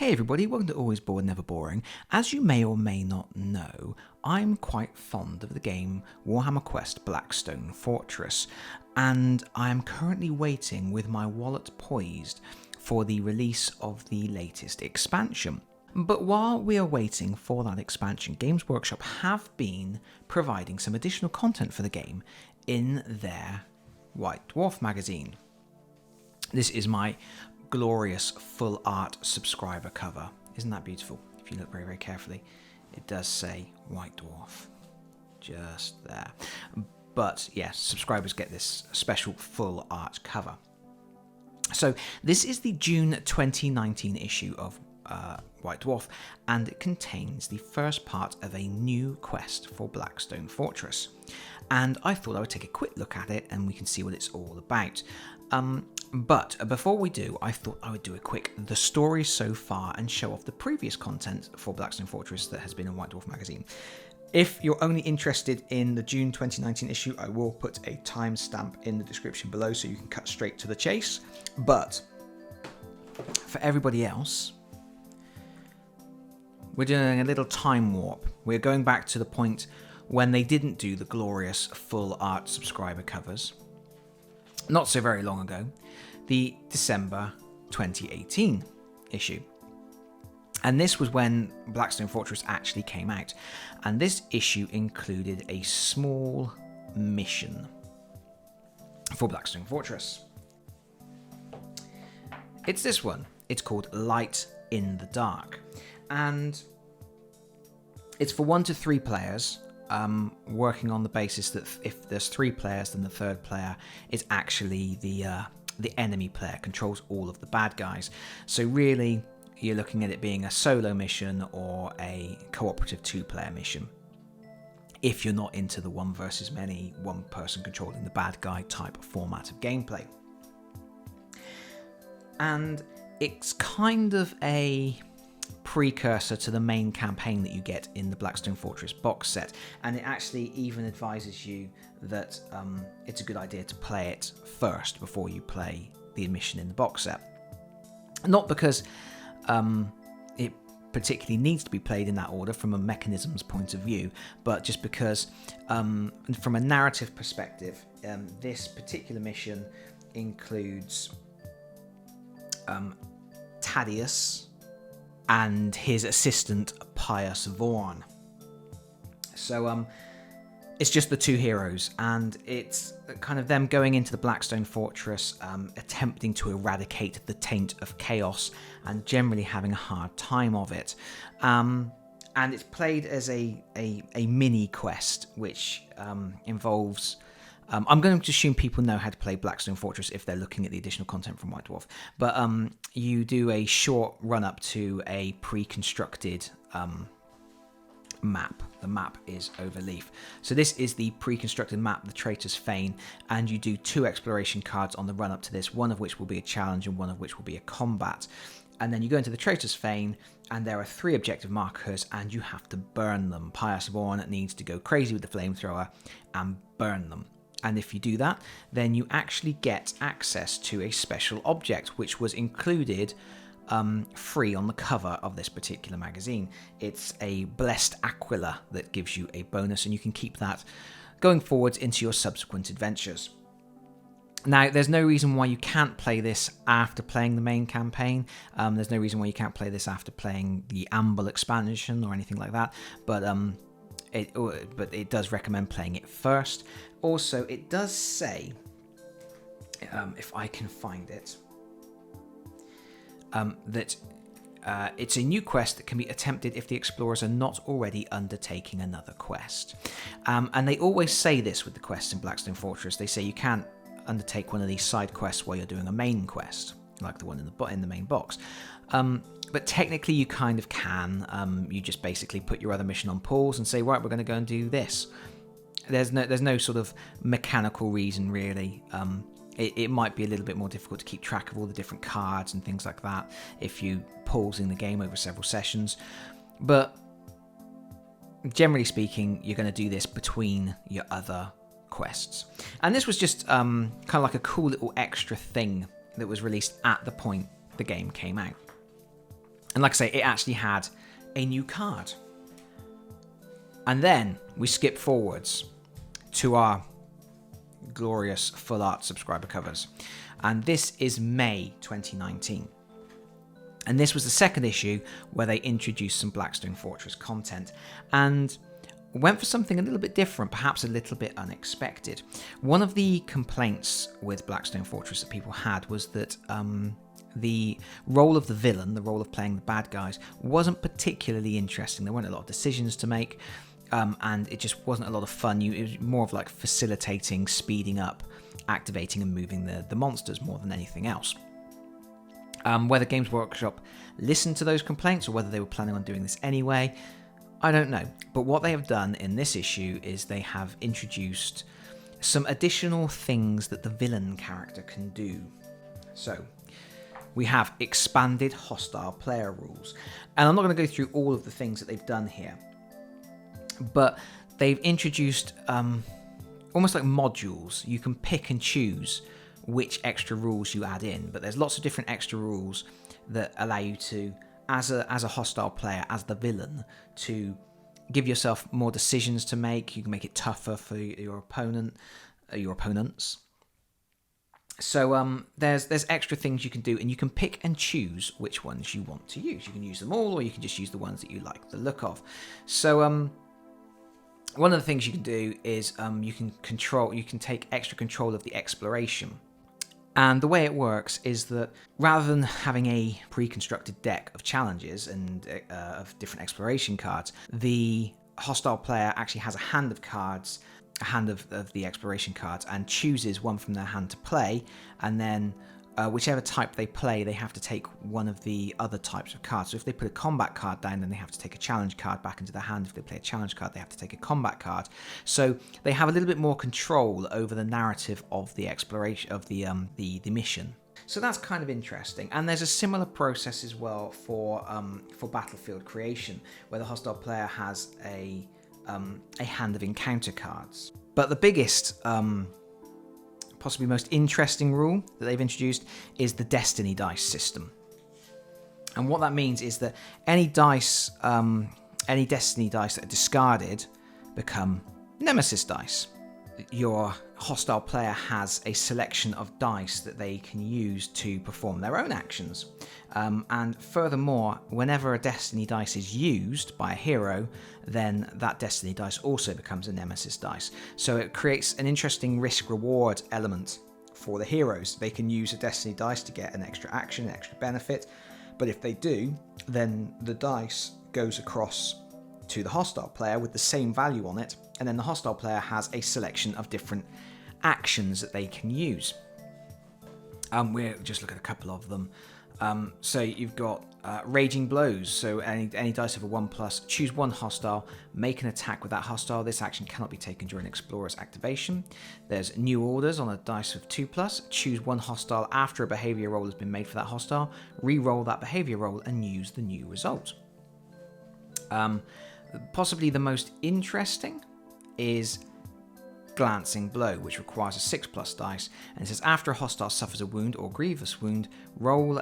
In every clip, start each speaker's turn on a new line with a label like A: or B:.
A: Hey everybody, welcome to Always Bored, Never Boring. As you may or may not know, I'm quite fond of the game Warhammer Quest Blackstone Fortress, and I am currently waiting with my wallet poised for the release of the latest expansion. But while we are waiting for that expansion, Games Workshop have been providing some additional content for the game in their White Dwarf magazine. This is my glorious full art subscriber cover. Isn't that beautiful? If you look very, very carefully, it does say White Dwarf just there. But yes, subscribers get this special full art cover. So this is the June 2019 issue of White Dwarf, and it contains the first part of a new quest for Blackstone Fortress. And I thought I would take a quick look at it and we can see what it's all about. But before we do, I thought I would do a quick the story so far and show off the previous content for Blackstone Fortress that has been in White Dwarf magazine. If you're only interested in the June 2019 issue, I will put a timestamp in the description below so you can cut straight to the chase. But for everybody else, we're doing a little time warp. We're going back to the point when they didn't do the glorious full art subscriber covers. Not so very long ago, the December 2018 issue. And this was when Blackstone Fortress actually came out. And this issue included a small mission for Blackstone Fortress. It's this one. It's called Light in the Dark. And it's for 1 to 3 players. Working on the basis that if there's 3 players, then the third player is actually the enemy player, controls all of the bad guys. So really, you're looking at it being a solo mission or a cooperative 2-player mission. If you're not into the one versus many, one person controlling the bad guy type of format of gameplay. And it's kind of a precursor to the main campaign that you get in the Blackstone Fortress box set, and it actually even advises you that it's a good idea to play it first before you play the mission in the box set. Not because it particularly needs to be played in that order from a mechanisms point of view, but just because from a narrative perspective, this particular mission includes Thaddeus and his assistant Pius Vaughan. So it's just the 2 heroes, and it's kind of them going into the Blackstone Fortress, attempting to eradicate the taint of chaos and generally having a hard time of it. And it's played as a mini quest, which involves... I'm going to assume people know how to play Blackstone Fortress if they're looking at the additional content from White Dwarf. But you do a short run-up to a pre-constructed map. The map is Overleaf. So this is the pre-constructed map, the Traitor's Fane, and you do 2 exploration cards on the run-up to this, one of which will be a challenge and one of which will be a combat. And then you go into the Traitor's Fane, and there are 3 objective markers, and you have to burn them. Pius Vaughan needs to go crazy with the flamethrower and burn them. And if you do that, then you actually get access to a special object, which was included free on the cover of this particular magazine. It's a Blessed Aquila that gives you a bonus, and you can keep that going forwards into your subsequent adventures. Now, there's no reason why you can't play this after playing the main campaign. There's no reason why you can't play this after playing the Ambull expansion or anything like that. But it does recommend playing it first. Also, it does say, if I can find it, that it's a new quest that can be attempted if the explorers are not already undertaking another quest. And they always say this with the quests in Blackstone Fortress. They say you can't undertake one of these side quests while you're doing a main quest, like the one in the main box. But technically you kind of can. You just basically put your other mission on pause and say, right, we're going to go and do this. There's no sort of mechanical reason, really. It might be a little bit more difficult to keep track of all the different cards and things like that if you pausing the game over several sessions. But generally speaking, you're going to do this between your other quests. And this was just kind of like a cool little extra thing that was released at the point the game came out. And like I say, it actually had a new card. And then we skip forwards to our glorious full art subscriber covers. And this is May 2019. And this was the second issue where they introduced some Blackstone Fortress content and went for something a little bit different, perhaps a little bit unexpected. One of the complaints with Blackstone Fortress that people had was that the role of the villain, the role of playing the bad guys, wasn't particularly interesting. There weren't a lot of decisions to make, and it just wasn't a lot of fun. It was more of like facilitating, speeding up, activating and moving the monsters more than anything else. Whether Games Workshop listened to those complaints or whether they were planning on doing this anyway, I don't know. But what they have done in this issue is they have introduced some additional things that the villain character can do. So we have expanded hostile player rules. And I'm not going to go through all of the things that they've done here, but they've introduced almost like modules. You can pick and choose which extra rules you add in, but there's lots of different extra rules that allow you to, as a hostile player, as the villain, to give yourself more decisions to make. You can make it tougher for your opponents. So there's extra things you can do, and you can pick and choose which ones you want to use. You can use them all, or you can just use the ones that you like the look of. So one of the things you can do is you can take extra control of the exploration. And the way it works is that rather than having a pre-constructed deck of challenges and of different exploration cards, the hostile player actually has a hand of cards, a hand of the exploration cards, and chooses one from their hand to play, and then whichever type they play, they have to take one of the other types of cards. So if they put a combat card down, then they have to take a challenge card back into their hand. If they play a challenge card, they have to take a combat card. So they have a little bit more control over the narrative of the exploration of the mission. So that's kind of interesting. And there's a similar process as well for battlefield creation, where the hostile player has a hand of encounter cards. But the biggest possibly most interesting rule that they've introduced is the destiny dice system. And what that means is that any destiny dice that are discarded become nemesis dice. Your hostile player has a selection of dice that they can use to perform their own actions. And furthermore, whenever a destiny dice is used by a hero, then that destiny dice also becomes a nemesis dice. So it creates an interesting risk-reward element for the heroes. They can use a destiny dice to get an extra action, an extra benefit, but if they do, then the dice goes across to the hostile player with the same value on it, and then the hostile player has a selection of different actions that they can use. We'll just look at a couple of them. So you've got Raging Blows. So any dice of a 1+, choose one hostile, make an attack with that hostile. This action cannot be taken during Explorer's activation. There's New Orders on a dice of 2+, choose one hostile after a behavior roll has been made for that hostile, re-roll that behavior roll and use the new result. Possibly the most interesting is Glancing Blow, which requires a 6+ dice, and it says after a hostile suffers a wound or grievous wound, roll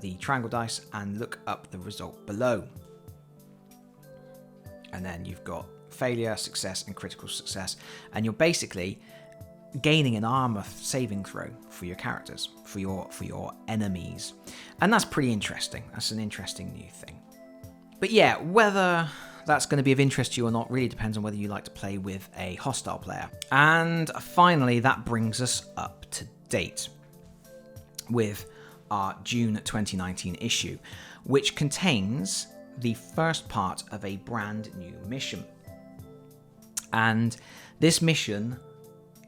A: the triangle dice and look up the result below. And then you've got failure, success, and critical success, and you're basically gaining an armor saving throw for your characters, for your enemies, and that's pretty interesting. That's an interesting new thing. But yeah, whether that's going to be of interest to you or not really depends on whether you like to play with a hostile player. And finally, that brings us up to date with our June 2019 issue, which contains the first part of a brand new mission. And this mission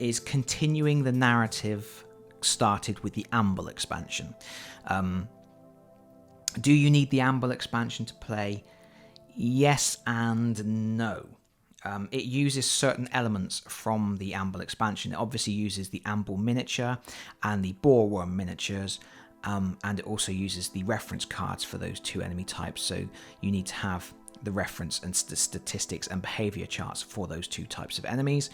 A: is continuing the narrative started with the Ambull expansion. Do you need the Ambull expansion to play? Yes and no. It uses certain elements from the Ambull expansion. It obviously uses the Ambull miniature and the Boarworm miniatures, and it also uses the reference cards for those two enemy types. So you need to have the reference and statistics and behavior charts for those two types of enemies.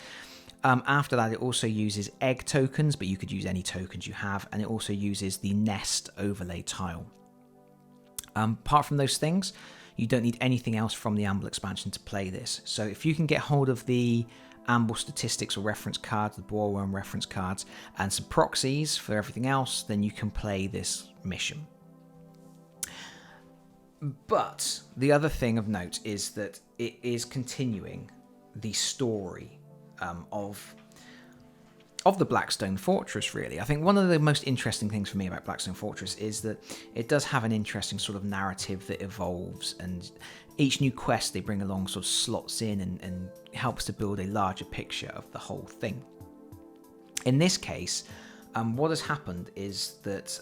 A: After that, it also uses egg tokens, but you could use any tokens you have, and it also uses the nest overlay tile. Apart from those things, you don't need anything else from the Ambull expansion to play this. So if you can get hold of the Ambull statistics or reference cards, the Boarworm reference cards, and some proxies for everything else, then you can play this mission. But the other thing of note is that it is continuing the story of the Blackstone Fortress, really. I think one of the most interesting things for me about Blackstone Fortress is that it does have an interesting sort of narrative that evolves, and each new quest they bring along sort of slots in and helps to build a larger picture of the whole thing. In this case, what has happened is that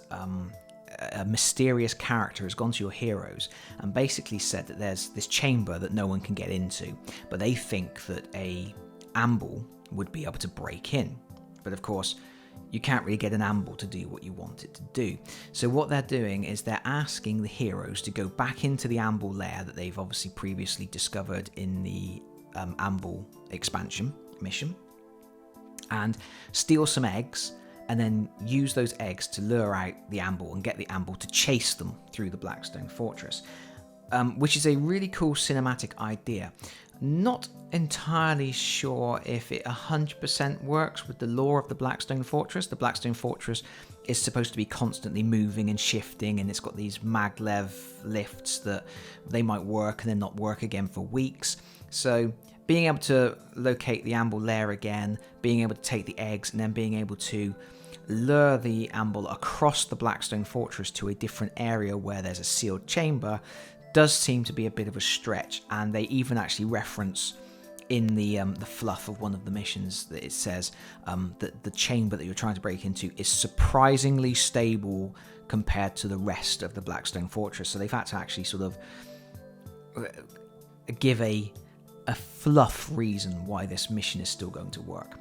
A: a mysterious character has gone to your heroes and basically said that there's this chamber that no one can get into, but they think that a Ambull would be able to break in. But of course, you can't really get an Ambull to do what you want it to do. So what they're doing is they're asking the heroes to go back into the Ambull lair that they've obviously previously discovered in the Ambull expansion mission, and steal some eggs, and then use those eggs to lure out the Ambull and get the Ambull to chase them through the Blackstone Fortress, which is a really cool cinematic idea. Not entirely sure if it 100% works with the lore of the Blackstone Fortress. The Blackstone Fortress is supposed to be constantly moving and shifting, and it's got these maglev lifts that they might work and then not work again for weeks. So being able to locate the Ambull lair again, being able to take the eggs, and then being able to lure the Ambull across the Blackstone Fortress to a different area where there's a sealed chamber does seem to be a bit of a stretch. And they even actually reference in the fluff of one of the missions that it says that the chamber that you're trying to break into is surprisingly stable compared to the rest of the Blackstone Fortress. So they've had to actually sort of give a fluff reason why this mission is still going to work.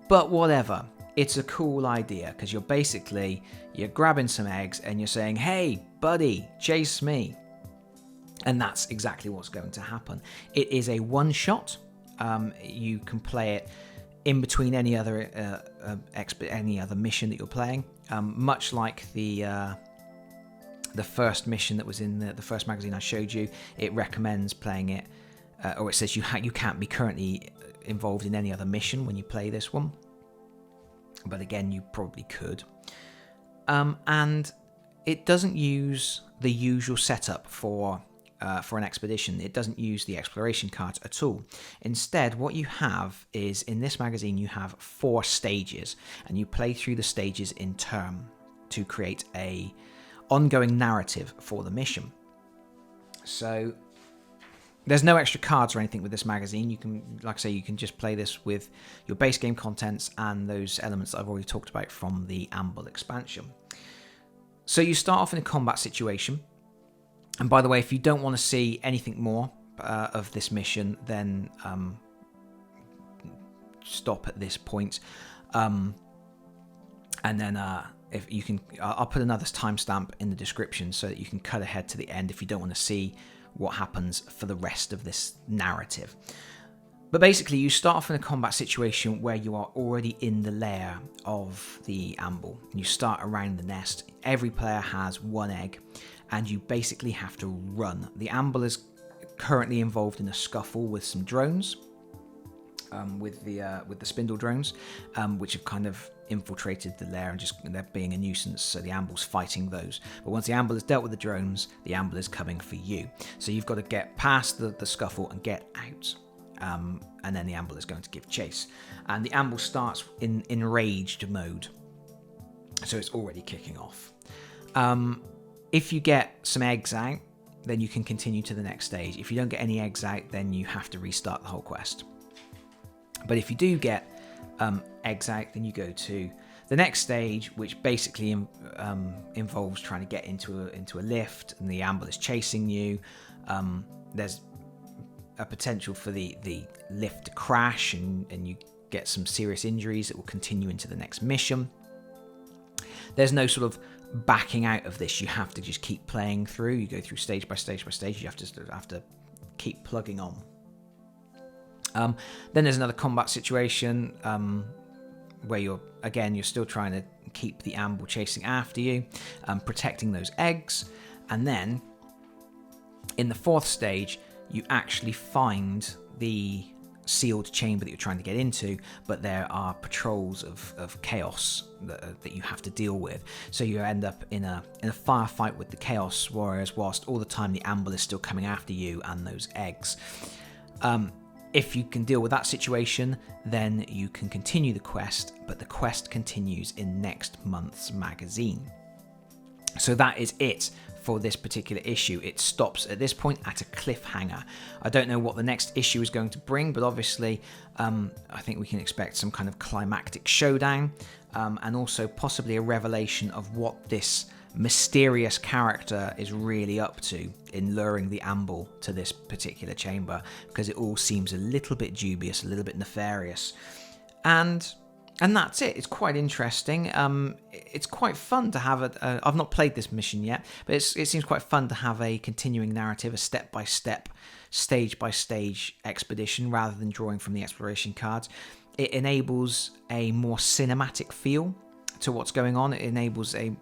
A: But whatever, it's a cool idea, because you're grabbing some eggs and you're saying, hey buddy, chase me. And that's exactly what's going to happen. It is a one-shot. You can play it in between any other mission that you're playing. Much like the first mission that was in the first magazine I showed you, it recommends playing it, or it says you can't be currently involved in any other mission when you play this one. But again, you probably could. And it doesn't use the usual setup for an expedition. It doesn't use the exploration cards at all. Instead, what you have is, in this magazine, you have 4 stages, and you play through the stages in turn to create a ongoing narrative for the mission. So there's no extra cards or anything with this magazine. You can, like I say, you can just play this with your base game contents and those elements that I've already talked about from the Ambull expansion. So you start off in a combat situation. And by the way, if you don't want to see anything more of this mission, then stop at this point. And then if you can, I'll put another timestamp in the description so that you can cut ahead to the end if you don't want to see what happens for the rest of this narrative. But basically, you start off in a combat situation where you are already in the lair of the Ambull. You start around the nest. Every player has 1 egg, and you basically have to run. The Ambull is currently involved in a scuffle with some drones, with the spindle drones, which have kind of infiltrated the lair and they're being a nuisance. So the Ambull's fighting those. But once the Ambull has dealt with the drones, the Ambull is coming for you. So you've got to get past the scuffle and get out. And then the Ambull is going to give chase. And the Ambull starts in enraged mode. So it's already kicking off. If you get some eggs out, then you can continue to the next stage. If you don't get any eggs out, then you have to restart the whole quest. But if you do get eggs out, then you go to the next stage, which basically involves trying to get into a lift, and the Ambull is chasing you. There's a potential for the lift to crash, and you get some serious injuries that will continue into the next mission. There's no sort of backing out of this. You have to just keep playing through. You go through stage by stage by stage. You have to keep plugging on. Then there's another combat situation where you're still trying to keep the Ambull chasing after you, protecting those eggs. And then in the 4th stage, you actually find the sealed chamber that you're trying to get into, but there are patrols of chaos that you have to deal with. So you end up in a firefight with the Chaos Warriors, whilst all the time the Ambull is still coming after you and those eggs. If you can deal with that situation, then you can continue the quest, but the quest continues in next month's magazine. So that is it for this particular issue. It stops at this point at a cliffhanger. I don't know what the next issue is going to bring, but obviously I think we can expect some kind of climactic showdown, and also possibly a revelation of what this mysterious character is really up to in luring the Ambull to this particular chamber, because it all seems a little bit dubious, a little bit nefarious. And that's it. It's quite interesting. It's quite fun to have I've not played this mission yet, but it seems quite fun to have a continuing narrative, a step-by-step, stage-by-stage expedition rather than drawing from the exploration cards. It enables a more cinematic feel to what's going on. It enables a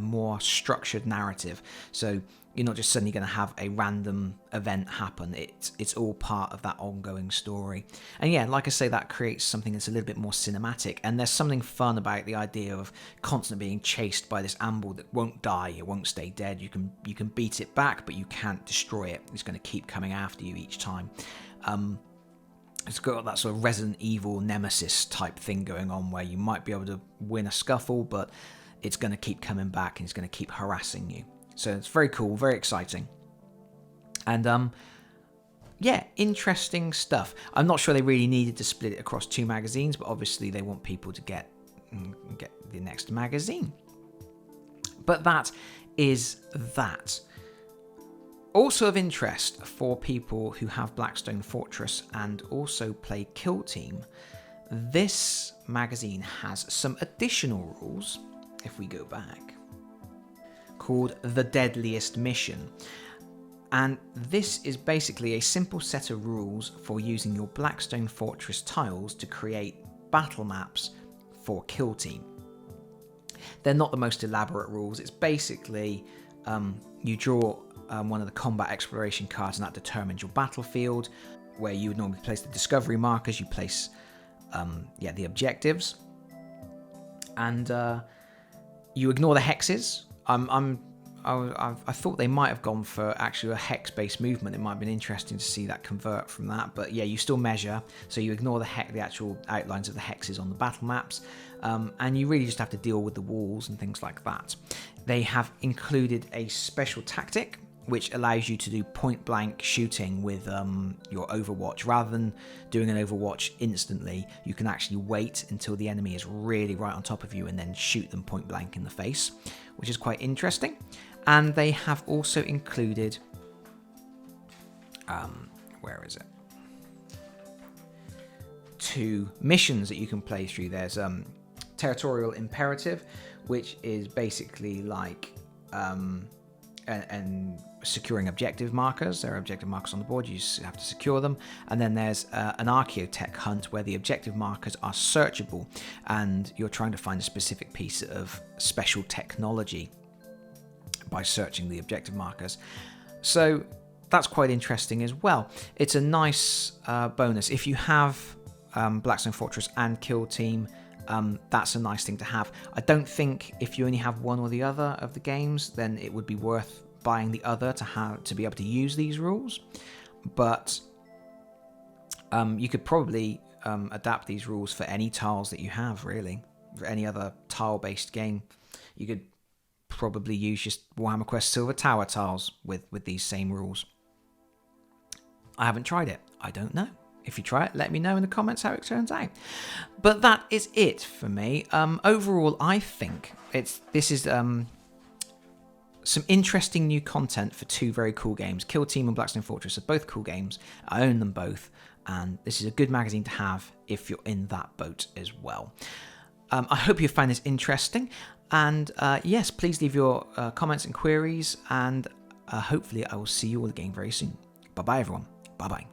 A: more structured narrative. So you're not just suddenly going to have a random event happen. It's all part of that ongoing story. And yeah, like I say, that creates something that's a little bit more cinematic. And there's something fun about the idea of constantly being chased by this Ambull that won't die, it won't stay dead. You can beat it back, but you can't destroy it. It's going to keep coming after you each time. It's got that sort of Resident Evil nemesis type thing going on, where you might be able to win a scuffle, but it's going to keep coming back and it's going to keep harassing you. So it's very cool, very exciting. And yeah, interesting stuff. I'm not sure they really needed to split it across 2 magazines, but obviously they want people to get the next magazine. But that is that. Also of interest for people who have Blackstone Fortress and also play Kill Team, this magazine has some additional rules, if we go back, called The Deadliest Mission. And this is basically a simple set of rules for using your Blackstone Fortress tiles to create battle maps for Kill Team. They're not the most elaborate rules. It's basically you draw one of the combat exploration cards, and that determines your battlefield, where you would normally place the discovery markers. You place the objectives, and you ignore the hexes. I thought they might have gone for actually a hex-based movement. It might have been interesting to see that convert from that. But yeah, you still measure, so you ignore the actual outlines of the hexes on the battle maps, and you really just have to deal with the walls and things like that. They have included a special tactic which allows you to do point-blank shooting with your Overwatch. Rather than doing an Overwatch instantly, you can actually wait until the enemy is really right on top of you and then shoot them point-blank in the face, which is quite interesting. And they have also included, where is it? 2 missions that you can play through. There's Territorial Imperative, which is basically like and securing objective markers. There are objective markers on the board, you just have to secure them. And then there's an archaeotech hunt, where the objective markers are searchable and you're trying to find a specific piece of special technology by searching the objective markers. So that's quite interesting as well. It's a nice bonus. If you have Blackstone Fortress and Kill Team, that's a nice thing to have. I don't think if you only have one or the other of the games, then it would be worth buying the other to be able to use these rules. But you could probably adapt these rules for any tiles that you have, really. For any other tile-based game, you could probably use just Warhammer Quest Silver Tower tiles with these same rules. I haven't tried it. I don't know. If you try it, let me know in the comments how it turns out. But that is it for me. Overall, I think this is some interesting new content for 2 very cool games. Kill Team and Blackstone Fortress are both cool games. I own them both, and this is a good magazine to have if you're in that boat as well. I hope you find this interesting, and yes, please leave your comments and queries, and hopefully I will see you all again very soon. Bye-bye, everyone. Bye-bye.